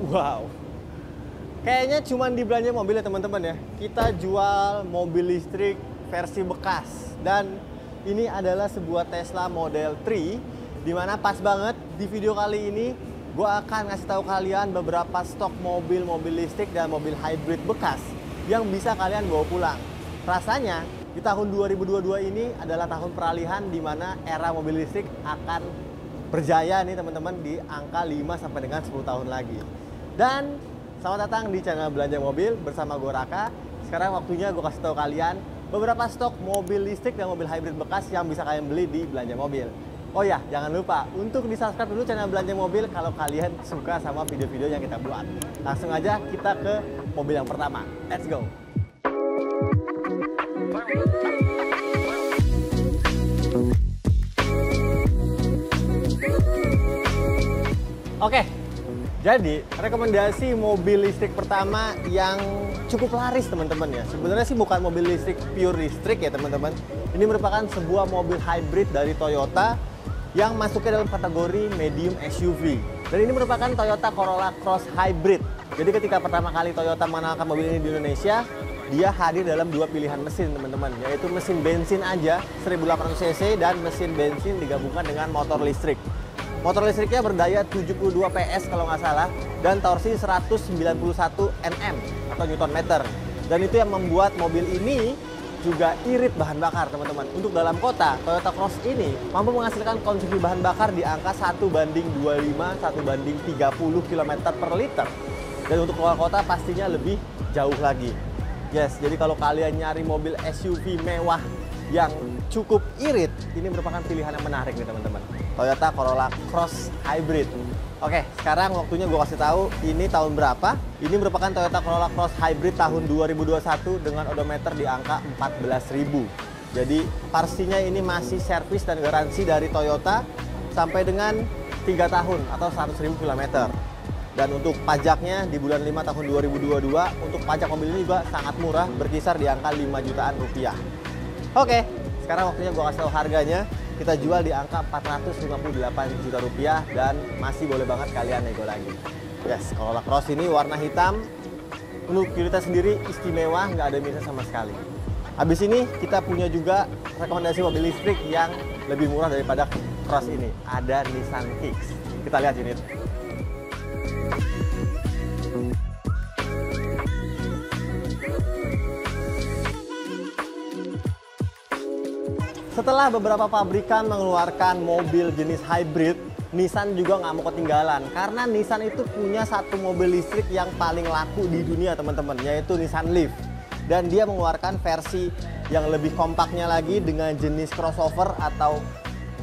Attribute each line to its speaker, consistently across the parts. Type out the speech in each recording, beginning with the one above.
Speaker 1: Wow. Kayaknya cuma di belanja mobil ya teman-teman ya. Kita jual mobil listrik versi bekas. Dan ini adalah sebuah Tesla Model 3. Dimana pas banget di video kali ini gue akan ngasih tahu kalian beberapa stok mobil-mobil listrik dan mobil hybrid bekas yang bisa kalian bawa pulang. Rasanya di tahun 2022 ini adalah tahun peralihan di mana era mobil listrik akan berjaya nih teman-teman di angka 5 sampai dengan 10 tahun lagi. Dan selamat datang di channel Belanja Mobil bersama gue Raka. Sekarang waktunya gue kasih tahu kalian beberapa stok mobil listrik dan mobil hybrid bekas yang bisa kalian beli di Belanja Mobil. Oh ya, jangan lupa untuk di-subscribe dulu channel Belanja Mobil kalau kalian suka sama video-video yang kita buat. Langsung aja kita ke mobil yang pertama. Let's go! Oke, jadi rekomendasi mobil listrik pertama yang cukup laris teman-teman ya. Sebenarnya sih bukan mobil listrik pure listrik ya teman-teman. Ini merupakan sebuah mobil hybrid dari Toyota yang masuknya dalam kategori medium SUV. Dan ini merupakan Toyota Corolla Cross Hybrid. Jadi ketika pertama kali Toyota mengenalkan mobil ini di Indonesia, dia hadir dalam dua pilihan mesin teman-teman, yaitu mesin bensin aja 1800 cc dan mesin bensin digabungkan dengan motor listrik. Motor listriknya berdaya 72 PS kalau nggak salah dan torsi 191 Nm atau Newton meter. Dan itu yang membuat mobil ini juga irit bahan bakar teman-teman. Untuk dalam kota, Toyota Cross ini mampu menghasilkan konsumsi bahan bakar di angka 1:25, 1:30 km per liter. Dan untuk keluar kota pastinya lebih jauh lagi. Yes, jadi kalau kalian nyari mobil SUV mewah yang cukup irit, ini merupakan pilihan yang menarik nih teman-teman. Toyota Corolla Cross Hybrid. Oke, sekarang waktunya gue kasih tahu ini tahun berapa. Ini merupakan Toyota Corolla Cross Hybrid tahun 2021 dengan odometer di angka 14.000. Jadi pastinya ini masih servis dan garansi dari Toyota sampai dengan 3 tahun atau 100.000 km. Dan untuk pajaknya di bulan 5 tahun 2022, untuk pajak mobil ini juga sangat murah, berkisar di angka 5 jutaan rupiah. Oke, sekarang waktunya gue kasih tahu harganya. Kita jual di angka 458 juta rupiah dan masih boleh banget kalian nego lagi. Yes, Corolla Cross ini warna hitam. Untuk kita sendiri istimewa, nggak ada minusnya sama sekali. Habis ini kita punya juga rekomendasi mobil listrik yang lebih murah daripada Cross ini. Ada Nissan Kicks. Kita lihat unit. Setelah beberapa pabrikan mengeluarkan mobil jenis hybrid, Nissan juga nggak mau ketinggalan. Karena Nissan itu punya satu mobil listrik yang paling laku di dunia teman-teman, yaitu Nissan Leaf. Dan dia mengeluarkan versi yang lebih kompaknya lagi dengan jenis crossover atau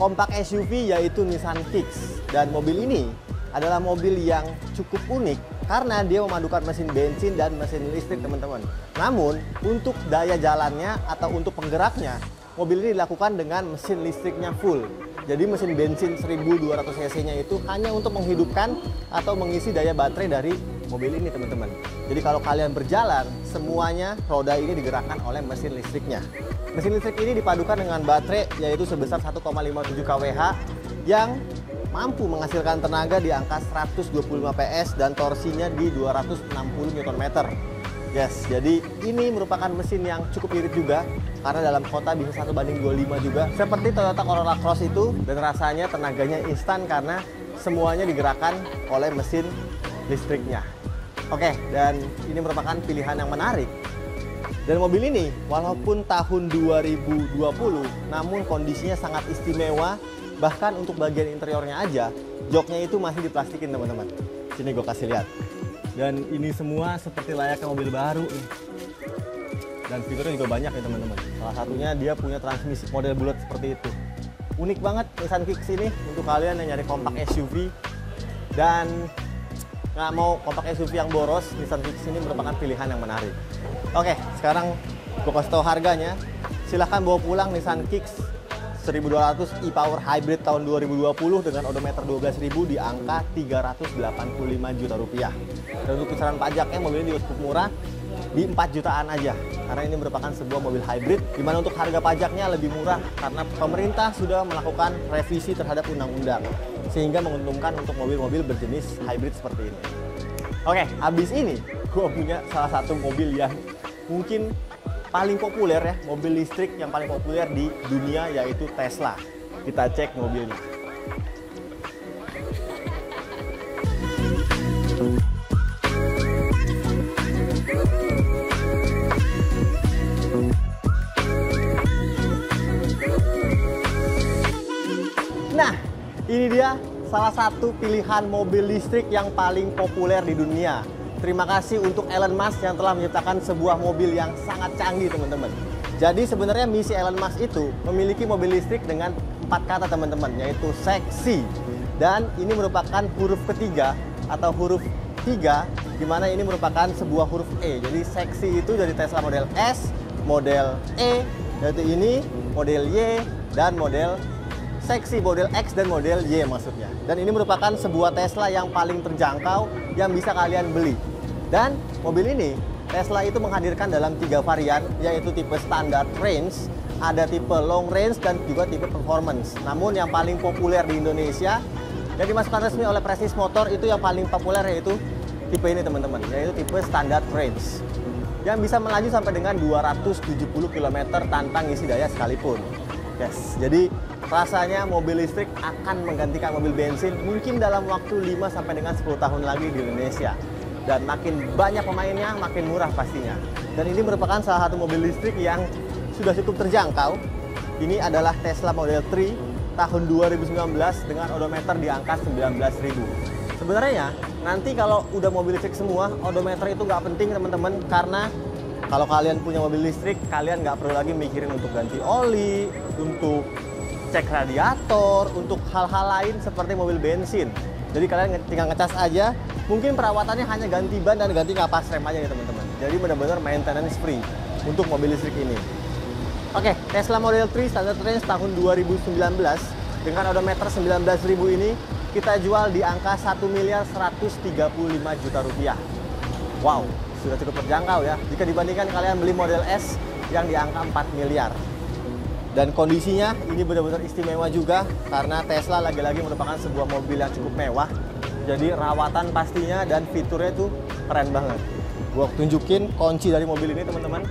Speaker 1: kompak SUV, yaitu Nissan Kicks. Dan mobil ini adalah mobil yang cukup unik karena dia memadukan mesin bensin dan mesin listrik teman-teman. Namun untuk daya jalannya atau untuk penggeraknya, mobil ini dilakukan dengan mesin listriknya full. Jadi mesin bensin 1200 cc-nya itu hanya untuk menghidupkan atau mengisi daya baterai dari mobil ini teman-teman. Jadi kalau kalian berjalan, semuanya roda ini digerakkan oleh mesin listriknya. Mesin listrik ini dipadukan dengan baterai yaitu sebesar 1,57 kWh yang mampu menghasilkan tenaga di angka 125 PS dan torsinya di 260 Nm. Yes, jadi ini merupakan mesin yang cukup irit juga karena dalam kota bisa 1:25 juga. Seperti Toyota Corolla Cross itu, dan rasanya tenaganya instan karena semuanya digerakkan oleh mesin listriknya. Oke, dan ini merupakan pilihan yang menarik. Dan mobil ini walaupun tahun 2020, namun kondisinya sangat istimewa. Bahkan untuk bagian interiornya aja, joknya itu masih diplastikin teman-teman. Sini gue kasih lihat. Dan ini semua seperti layaknya mobil baru nih. Dan fiturnya juga banyak ya teman-teman. Salah satunya dia punya transmisi model bulat seperti itu. Unik banget Nissan Kicks ini untuk kalian yang nyari kompak SUV dan nggak mau kompak SUV yang boros. Nissan Kicks ini merupakan pilihan yang menarik. Oke, sekarang gue kasih tahu harganya. Silahkan bawa pulang Nissan Kicks 1200 e-Power Hybrid tahun 2020 dengan odometer 12.000 di angka 385 juta rupiah. Dan untuk kisaran pajaknya mobil ini cukup murah di 4 jutaan aja. Karena ini merupakan sebuah mobil hybrid di mana untuk harga pajaknya lebih murah karena pemerintah sudah melakukan revisi terhadap undang-undang sehingga menguntungkan untuk mobil-mobil berjenis hybrid seperti ini. Oke, abis ini gue punya salah satu mobil yang mungkin paling populer ya, mobil listrik yang paling populer di dunia, yaitu Tesla. Kita cek mobilnya. Nah, ini dia salah satu pilihan mobil listrik yang paling populer di dunia. Terima kasih untuk Elon Musk yang telah menciptakan sebuah mobil yang sangat canggih, teman-teman. Jadi sebenarnya misi Elon Musk itu memiliki mobil listrik dengan 4 kata, teman-teman, yaitu seksi. Dan ini merupakan huruf ketiga atau huruf 3, di mana ini merupakan sebuah huruf E. Jadi seksi itu dari Tesla model S, model E, yaitu ini, model Y, dan model seksi model X dan model Y maksudnya. Dan ini merupakan sebuah Tesla yang paling terjangkau yang bisa kalian beli. Dan mobil ini Tesla itu menghadirkan dalam 3 varian, yaitu tipe standard range, ada tipe long range, dan juga tipe performance. Namun yang paling populer di Indonesia yang dimasukkan resmi oleh Prestige Motor itu yang paling populer, yaitu tipe ini, teman-teman, yaitu tipe standard range yang bisa melaju sampai dengan 270 km tanpa ngisi daya sekalipun. Yes, jadi rasanya mobil listrik akan menggantikan mobil bensin mungkin dalam waktu 5 sampai dengan 10 tahun lagi di Indonesia. Dan makin banyak pemainnya, makin murah pastinya. Dan ini merupakan salah satu mobil listrik yang sudah cukup terjangkau. Ini adalah Tesla Model 3 tahun 2019 dengan odometer di angka 19.000. Sebenarnya nanti kalau udah mobil listrik semua, odometer itu nggak penting, teman-teman, karena kalau kalian punya mobil listrik, kalian nggak perlu lagi mikirin untuk ganti oli, untuk cek radiator, untuk hal-hal lain seperti mobil bensin. Jadi kalian tinggal ngecas aja, mungkin perawatannya hanya ganti ban dan ganti kapas rem aja ya, teman-teman. Jadi benar-benar maintenance free untuk mobil listrik ini. Oke, Tesla Model 3 Standard Range tahun 2019 dengan odometer 19.000 ini kita jual di angka 1.135 juta rupiah. Wow, sudah cukup terjangkau ya jika dibandingkan kalian beli model S yang di angka 4 miliar. Dan kondisinya ini benar-benar istimewa juga karena Tesla lagi-lagi merupakan sebuah mobil yang cukup mewah. Jadi rawatan pastinya dan fiturnya tuh keren banget. Gua tunjukin kunci dari mobil ini, teman-teman.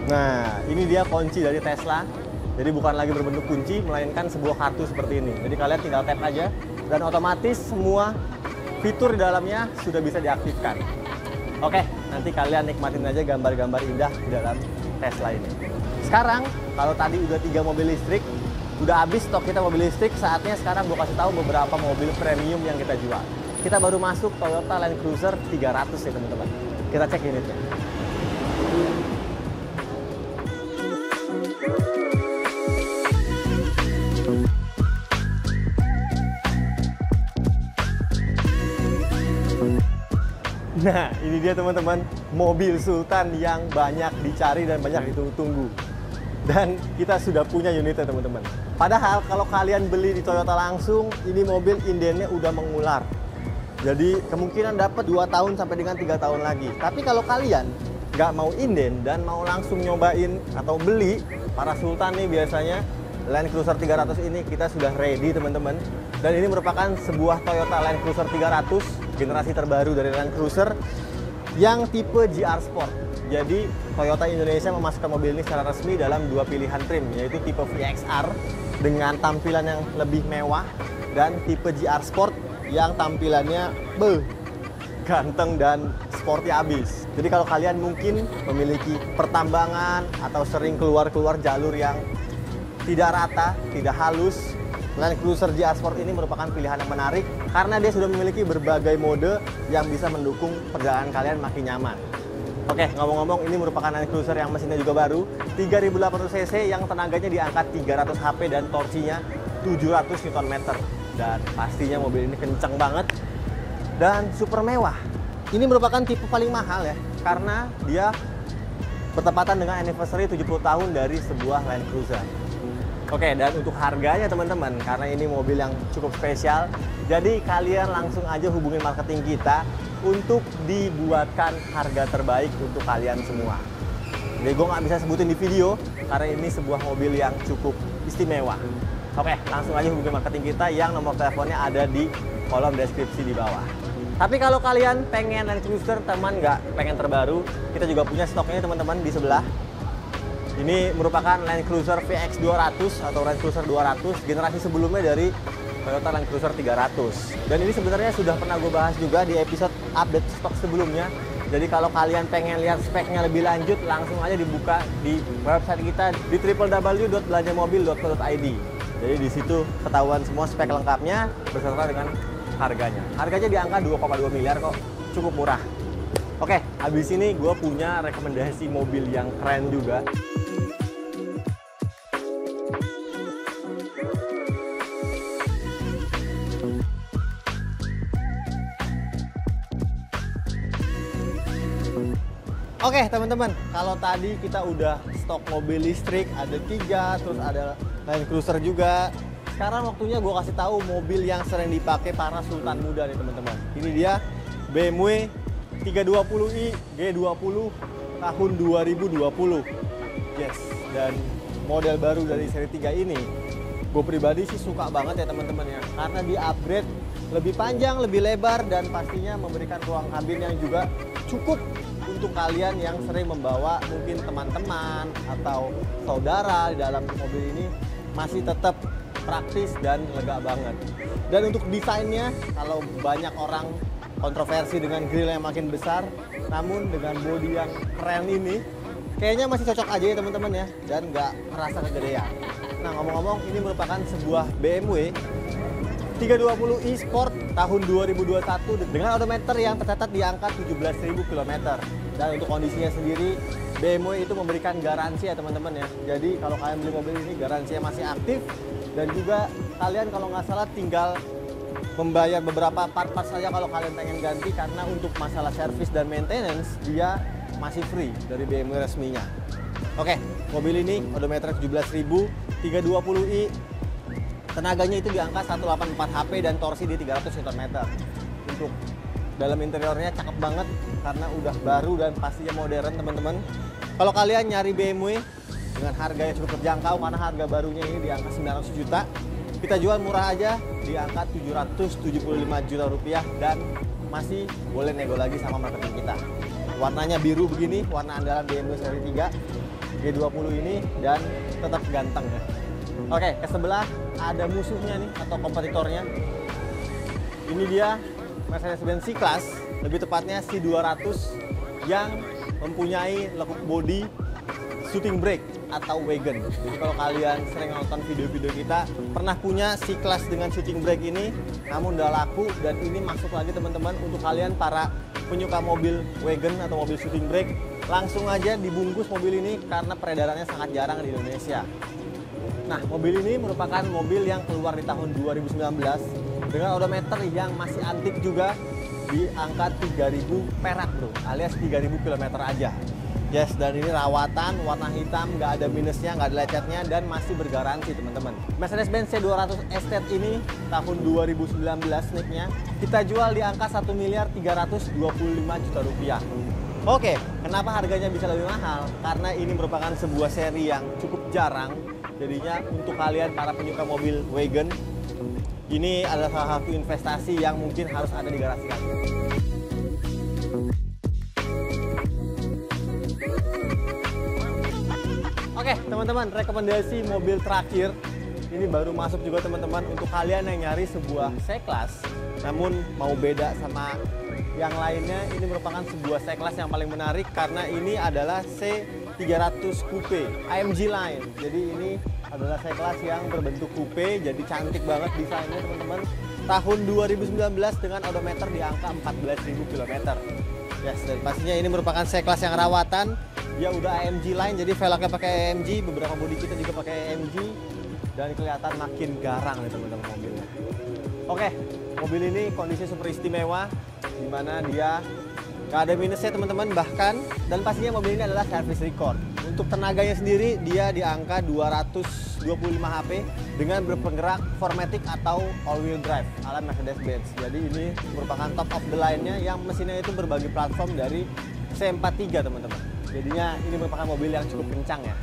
Speaker 1: Nah, ini dia kunci dari Tesla. Jadi bukan lagi berbentuk kunci, melainkan sebuah kartu seperti ini. Jadi kalian tinggal tap aja dan otomatis semua fitur di dalamnya sudah bisa diaktifkan. Oke, nanti kalian nikmatin aja gambar-gambar indah di dalam Tesla ini. Sekarang, kalau tadi udah 3 mobil listrik, udah habis stok kita mobil listrik, saatnya sekarang gue kasih tahu beberapa mobil premium yang kita jual. Kita baru masuk Toyota Land Cruiser 300 ya, teman-teman. Kita cek unitnya. Nah, ini dia, teman-teman, mobil Sultan yang banyak dicari dan banyak ditunggu-tunggu. Dan kita sudah punya unitnya, teman-teman. Padahal kalau kalian beli di Toyota langsung, ini mobil indennya udah mengular. Jadi kemungkinan dapat 2 tahun sampai dengan 3 tahun lagi. Tapi kalau kalian nggak mau inden dan mau langsung nyobain atau beli, para Sultan nih biasanya Land Cruiser 300 ini kita sudah ready, teman-teman. Dan ini merupakan sebuah Toyota Land Cruiser 300, generasi terbaru dari Land Cruiser yang tipe GR Sport. Jadi Toyota Indonesia memasukkan mobil ini secara resmi dalam 2 pilihan trim, yaitu tipe VXR dengan tampilan yang lebih mewah dan tipe GR Sport yang tampilannya ganteng dan sporty abis. Jadi kalau kalian mungkin memiliki pertambangan atau sering keluar-keluar jalur yang tidak rata, tidak halus, Land Cruiser GR Sport ini merupakan pilihan yang menarik karena dia sudah memiliki berbagai mode yang bisa mendukung perjalanan kalian makin nyaman. Oke, ngomong-ngomong, ini merupakan Land Cruiser yang mesinnya juga baru, 3.800 cc yang tenaganya di angka 300 HP dan torsinya 700 Nm. Dan pastinya mobil ini kenceng banget dan super mewah. Ini merupakan tipe paling mahal ya, karena dia bertepatan dengan anniversary 70 tahun dari sebuah Land Cruiser. Oke, dan untuk harganya, teman-teman, karena ini mobil yang cukup spesial, jadi kalian langsung aja hubungin marketing kita untuk dibuatkan harga terbaik untuk kalian semua. Jadi gue nggak bisa sebutin di video karena ini sebuah mobil yang cukup istimewa. Oke, langsung aja hubungi marketing kita yang nomor teleponnya ada di kolom deskripsi di bawah. Tapi kalau kalian pengen Land Cruiser, teman nggak pengen terbaru, kita juga punya stoknya teman-teman di sebelah. Ini merupakan Land Cruiser VX 200 atau Land Cruiser 200, generasi sebelumnya dari Toyota Land Cruiser 300. Dan ini sebenarnya sudah pernah gue bahas juga di episode update stok sebelumnya. Jadi kalau kalian pengen lihat speknya lebih lanjut, langsung aja dibuka di website kita di www.belanjamobil.co.id. Jadi di situ ketahuan semua spek lengkapnya beserta dengan harganya. Harganya di angka 2,2 miliar kok, cukup murah. Oke, habis ini gue punya rekomendasi mobil yang keren juga. Oke teman-teman, kalau tadi kita udah stok mobil listrik, ada 3, terus ada Land Cruiser juga. Sekarang waktunya gue kasih tahu mobil yang sering dipakai para sultan muda nih teman-teman. Ini dia BMW 320i G20 tahun 2020. Yes, dan model baru dari seri 3 ini, gue pribadi sih suka banget ya teman-teman ya, karena di upgrade lebih panjang, lebih lebar, dan pastinya memberikan ruang kabin yang juga cukup untuk kalian yang sering membawa mungkin teman-teman atau saudara di dalam mobil ini, masih tetap praktis dan lega banget. Dan untuk desainnya, kalau banyak orang kontroversi dengan grill yang makin besar, namun dengan bodi yang keren ini, kayaknya masih cocok aja ya teman-teman ya, dan nggak merasa kegedean. Nah ngomong-ngomong, ini merupakan sebuah BMW 320i Sport tahun 2021 dengan odometer yang tercatat di angka 17.000 km. Dan untuk kondisinya sendiri, BMW itu memberikan garansi ya teman-teman ya. Jadi kalau kalian beli mobil ini, garansinya masih aktif. Dan juga kalian kalau nggak salah tinggal membayar beberapa part-part saja kalau kalian pengen ganti, karena untuk masalah service dan maintenance dia masih free dari BMW resminya. Oke, mobil ini odometer 17.000, 320i, tenaganya itu di angka 184 HP dan torsi di 300 Nm. Untuk dalam interiornya cakep banget karena udah baru dan pastinya modern teman-teman. Kalau kalian nyari BMW dengan harga yang cukup terjangkau, karena harga barunya ini di angka 900 juta, kita jual murah aja di angka 775 juta rupiah, dan masih boleh nego lagi sama marketing kita. Warnanya biru begini, warna andalan BMW seri 3 G20 ini, dan tetap ganteng ya. Oke, ke sebelah ada musuhnya nih atau kompetitornya. Ini dia Mercedes-Benz C-Class, lebih tepatnya C200 yang mempunyai lekuk bodi shooting brake atau wagon. Jadi kalau kalian sering nonton video-video kita, pernah punya C-Class dengan shooting brake ini, namun udah laku, dan ini masuk lagi teman-teman untuk kalian para penyuka mobil wagon atau mobil shooting brake. Langsung aja dibungkus mobil ini karena peredarannya sangat jarang di Indonesia. Nah, mobil ini merupakan mobil yang keluar di tahun 2019 dengan odometer yang masih antik juga di angka 3000 perak bro, alias 3000 km aja. Yes, dan ini rawatan, warna hitam, nggak ada minusnya, nggak ada lecetnya, dan masih bergaransi teman-teman. Mercedes-Benz C200 Estate ini tahun 2019 nicknya kita jual di angka 1.325 juta rupiah. Oke, kenapa harganya bisa lebih mahal? Karena ini merupakan sebuah seri yang cukup jarang. Jadinya untuk kalian para penyuka mobil wagon, ini adalah salah satu investasi yang mungkin harus ada di garasi kalian. Oke teman-teman, rekomendasi mobil terakhir ini baru masuk juga teman-teman, untuk kalian yang nyari sebuah C-Class namun mau beda sama yang lainnya. Ini merupakan sebuah C-Class yang paling menarik karena ini adalah C300 Coupe AMG Line. Jadi ini adalah C-Class yang berbentuk coupe, jadi cantik banget desainnya teman-teman. Tahun 2019 dengan odometer di angka 14.000 km. Yes, dan pastinya ini merupakan C-Class yang rawatan. Dia udah AMG Line, jadi velgnya pakai AMG, beberapa bodi kita juga pakai AMG, dan kelihatan makin garang nih teman-teman mobilnya. Oke, mobil ini kondisi super istimewa, dimana dia nggak ada minusnya teman-teman bahkan, dan pastinya mobil ini adalah service record. Untuk tenaganya sendiri dia di angka 225 HP dengan berpenggerak 4MATIC atau all-wheel drive ala Mercedes-Benz. Jadi ini merupakan top of the line-nya yang mesinnya itu berbagi platform dari C43 teman-teman. Jadinya ini merupakan mobil yang cukup kencang ya.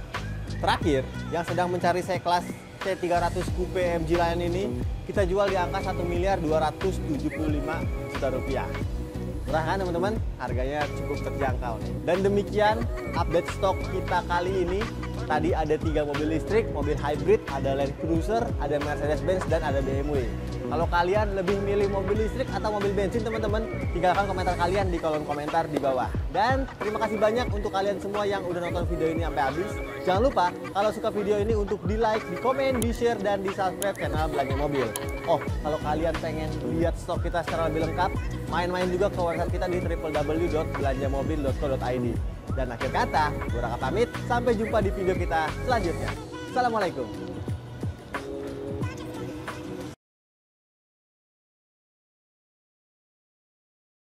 Speaker 1: Terakhir, yang sedang mencari C-Class C300 Coupe MG Line ini kita jual di angka 1.275 juta rupiah. Murah kan teman-teman? Harganya cukup terjangkau nih. Dan demikian update stok kita kali ini. Tadi ada 3 mobil listrik, mobil hybrid, ada Land Cruiser, ada Mercedes-Benz, dan ada BMW. Kalau kalian lebih milih mobil listrik atau mobil bensin teman-teman, tinggalkan komentar kalian di kolom komentar di bawah. Dan terima kasih banyak untuk kalian semua yang udah nonton video ini sampai habis. Jangan lupa kalau suka video ini untuk di like, di komen, di share, dan di subscribe channel Belanja Mobil. Oh, kalau kalian pengen lihat stok kita secara lebih lengkap, main-main juga ke website kita di www.belanjamobil.co.id. Dan akhir kata, gue Raka pamit, sampai jumpa di video kita selanjutnya. Assalamualaikum.